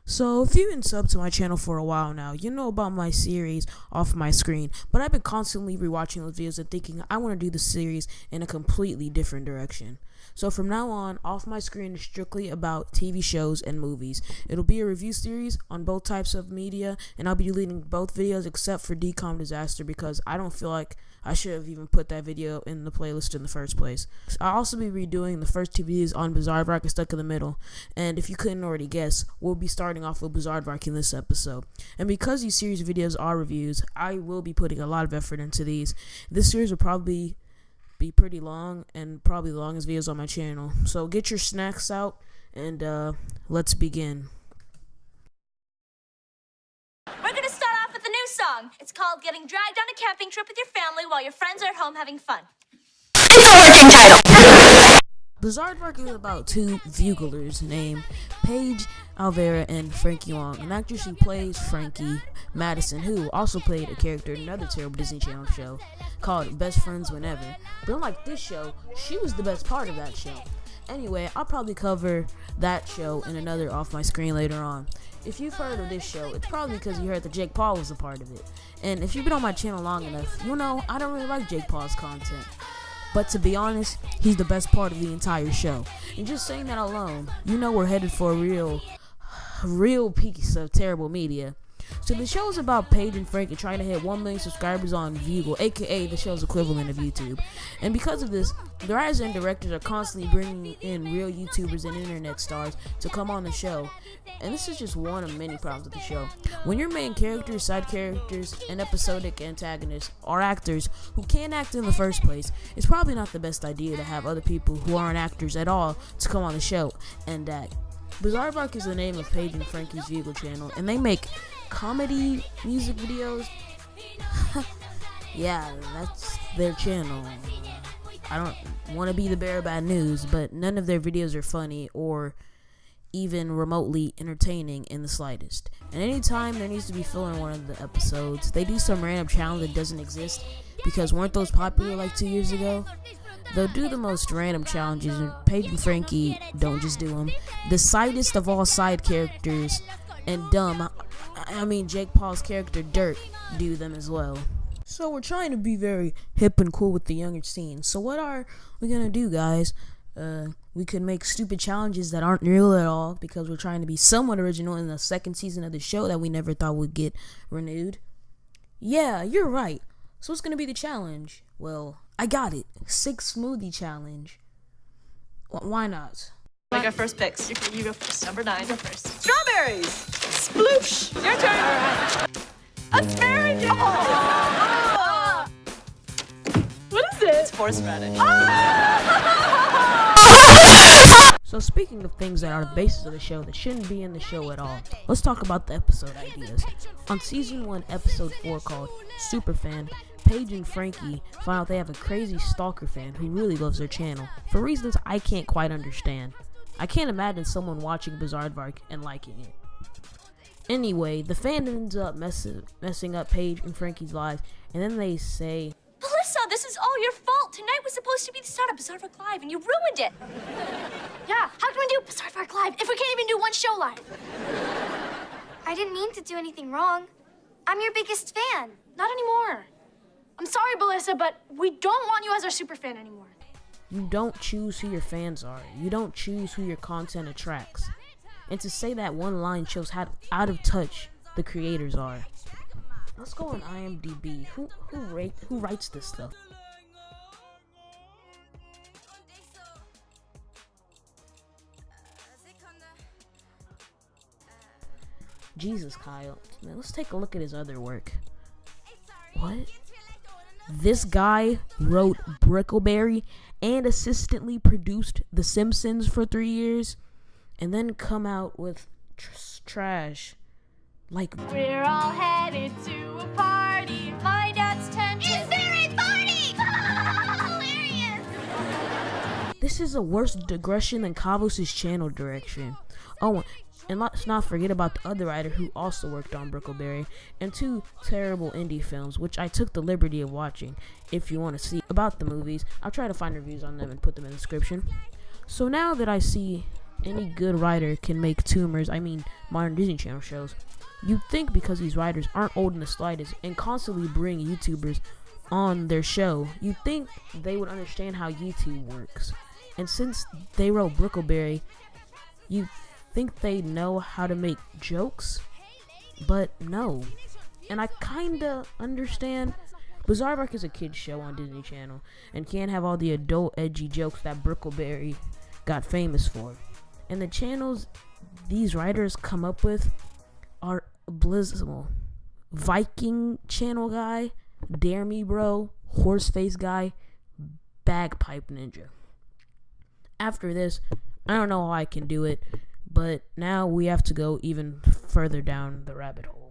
So, if you've been subbed to my channel for a while now, you know about my series Off My Screen, but I've been constantly rewatching those videos and thinking I want to do the series in a completely different direction. So from now on, Off My Screen is strictly about TV shows and movies. It'll be a review series on both types of media, and I'll be deleting both videos except for Decom Disaster because I don't feel like I should have even put that video in the playlist in the first place. I'll also be redoing the first two videos on Bizaardvark and Stuck in the Middle, and if you couldn't already guess, we'll be starting off with Bizaardvark in this episode. And because these series videos are reviews, I will be putting a lot of effort into these. This series will probably be pretty long and probably the longest videos on my channel. So get your snacks out and let's begin. We're gonna start off with a new song. It's called Getting Dragged on a Camping Trip with Your Family While Your Friends Are at Home Having Fun. It's a working title. Bizaardvark is about two buglers named Paige Alvera and Frankie Wong, an actress who plays Frankie Madison, who also played a character in another terrible Disney Channel show called Best Friends Whenever. But unlike this show, she was the best part of that show. Anyway, I'll probably cover that show in another Off My Screen later on. If you've heard of this show, it's probably because you heard that Jake Paul was a part of it. And if you've been on my channel long enough, you'll know I don't really like Jake Paul's content. But to be honest, he's the best part of the entire show. And just saying that alone, you know we're headed for a real piece of terrible media. So the show is about Paige and Frankie trying to hit 1 million subscribers on Bugle, aka the show's equivalent of YouTube. And because of this, the writers and directors are constantly bringing in real YouTubers and internet stars to come on the show. And this is just one of many problems with the show. When your main characters, side characters, and episodic antagonists are actors who can't act in the first place, it's probably not the best idea to have other people who aren't actors at all to come on the show and act. Bizaardvark is the name of Paige and Frankie's Bugle channel, and they make comedy music videos. Yeah, that's their channel. I don't want to be the bearer of bad news, but none of their videos are funny or even remotely entertaining in the slightest. And anytime there needs to be filler in one of the episodes, they do some random challenge that doesn't exist because weren't those popular like 2 years ago? They'll do the most random challenges, and Paige and Frankie don't just do them. The sidest of all side characters and dumb, I mean Jake Paul's character Dirt, do them as well. So we're trying to be very hip and cool with the younger scene. So what are we gonna do, guys? We could make stupid challenges that aren't real at all because we're trying to be somewhat original in the second season of the show that we never thought would get renewed. Yeah, you're right. So what's gonna be the challenge? Well, I got it. 6 smoothie challenge. Why not? Make our first picks. You go first. Number 9. Go first. Strawberries. Sploosh. Your turn. All right. Asparagus. Oh. What is it? It's horseradish. So speaking of things that are the basis of the show that shouldn't be in the show at all, let's talk about the episode ideas. On season 1, episode 4 called Superfan, Paige and Frankie find out they have a crazy stalker fan who really loves their channel for reasons I can't quite understand. I can't imagine someone watching Bizaardvark and liking it. Anyway, the fan ends up messing up Paige and Frankie's lives, and then they say, Melissa, this is all your fault. Tonight was supposed to be the start of Bizaardvark Live, and you ruined it. Yeah, how can we do Bizaardvark Live if we can't even do one show live? I didn't mean to do anything wrong. I'm your biggest fan. Not anymore. I'm sorry, Melissa, but we don't want you as our super fan anymore. you don't choose who your fans are. You don't choose who your content attracts. And to say that one line shows how out of touch the creators are. Let's go on IMDb. Who writes this stuff? Jesus, Kyle. Man, let's take a look at his other work. What? This guy wrote Brickleberry and assistantly produced The Simpsons for 3 years, and then come out with trash. Like, we're all headed to a party. My dad's tent. Is there a party? Hilarious! This is a worse digression than Kavos' channel direction. Oh, and let's not forget about the other writer who also worked on Brickleberry and 2 terrible indie films, which I took the liberty of watching. If you want to see about the movies, I'll try to find reviews on them and put them in the description. So now that I see any good writer can make modern Disney Channel shows. You'd think because these writers aren't old in the slightest and constantly bring YouTubers on their show, you'd think they would understand how YouTube works. And since they wrote Brickleberry, you'd think they know how to make jokes, but no. And I kinda understand. Bizaardvark is a kid's show on Disney Channel and can't have all the adult edgy jokes that Brickleberry got famous for. And the channels these writers come up with are abysmal. Viking channel guy, Dare Me Bro, Horseface guy, Bagpipe Ninja. After this, I don't know how I can do it, but now we have to go even further down the rabbit hole.